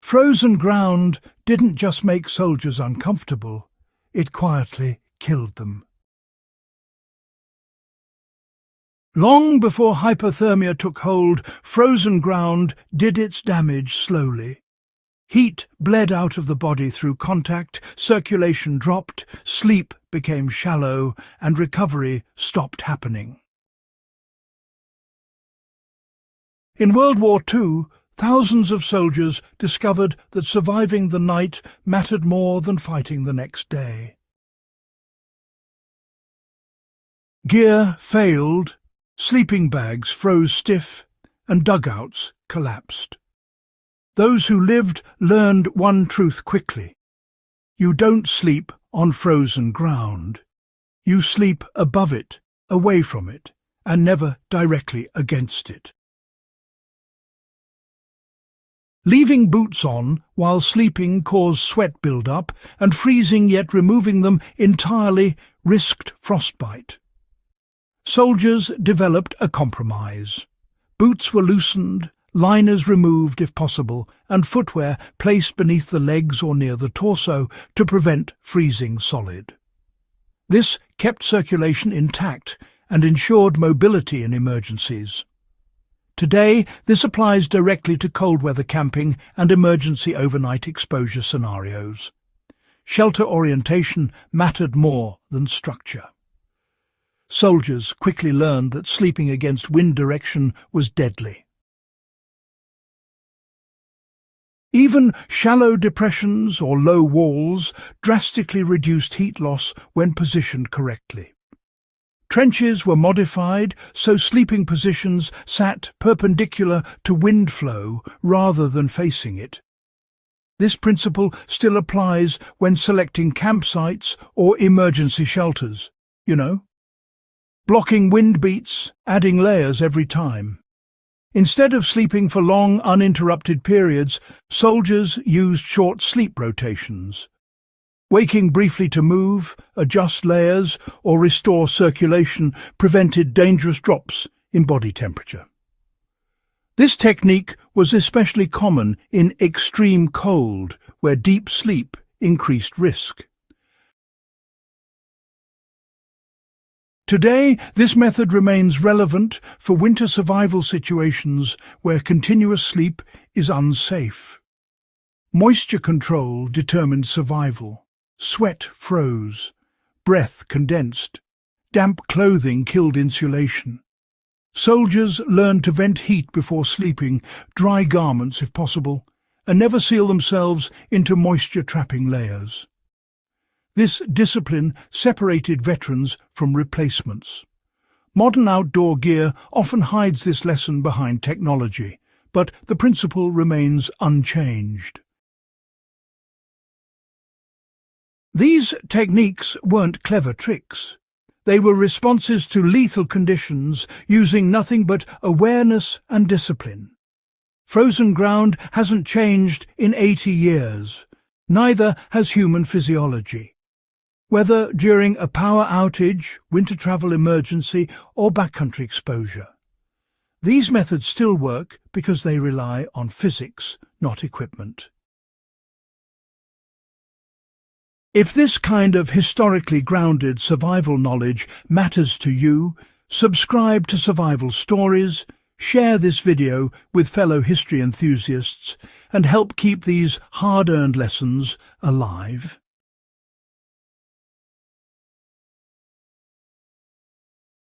Frozen ground didn't just make soldiers uncomfortable, it quietly killed them. Long before hypothermia took hold, frozen ground did its damage slowly. Heat bled out of the body through contact, circulation dropped, sleep became shallow, and recovery stopped happening. In World War II, thousands of soldiers discovered that surviving the night mattered more than fighting the next day. Gear failed, sleeping bags froze stiff, and dugouts collapsed. Those who lived learned one truth quickly. You don't sleep on frozen ground. You sleep above it, away from it, and never directly against it. Leaving boots on while sleeping caused sweat build-up, and freezing yet removing them entirely risked frostbite. Soldiers developed a compromise. Boots were loosened, liners removed if possible, and footwear placed beneath the legs or near the torso to prevent freezing solid. This kept circulation intact and ensured mobility in emergencies. Today, this applies directly to cold weather camping and emergency overnight exposure scenarios. Shelter orientation mattered more than structure. Soldiers quickly learned that sleeping against wind direction was deadly. Even shallow depressions or low walls drastically reduced heat loss when positioned correctly. Trenches were modified so sleeping positions sat perpendicular to wind flow rather than facing it. This principle still applies when selecting campsites or emergency shelters, blocking wind beats, adding layers every time. Instead of sleeping for long, uninterrupted periods, soldiers used short sleep rotations. Waking briefly to move, adjust layers, or restore circulation prevented dangerous drops in body temperature. This technique was especially common in extreme cold, where deep sleep increased risk. Today, this method remains relevant for winter survival situations where continuous sleep is unsafe. Moisture control determined survival. Sweat froze. Breath condensed. Damp clothing killed insulation. Soldiers learned to vent heat before sleeping, dry garments if possible, and never seal themselves into moisture-trapping layers. This discipline separated veterans from replacements. Modern outdoor gear often hides this lesson behind technology, but the principle remains unchanged. These techniques weren't clever tricks. They were responses to lethal conditions using nothing but awareness and discipline. Frozen ground hasn't changed in 80 years. Neither has human physiology. Whether during a power outage, winter travel emergency, or backcountry exposure. These methods still work because they rely on physics, not equipment. If this kind of historically grounded survival knowledge matters to you, subscribe to Survival Stories, share this video with fellow history enthusiasts, and help keep these hard-earned lessons alive.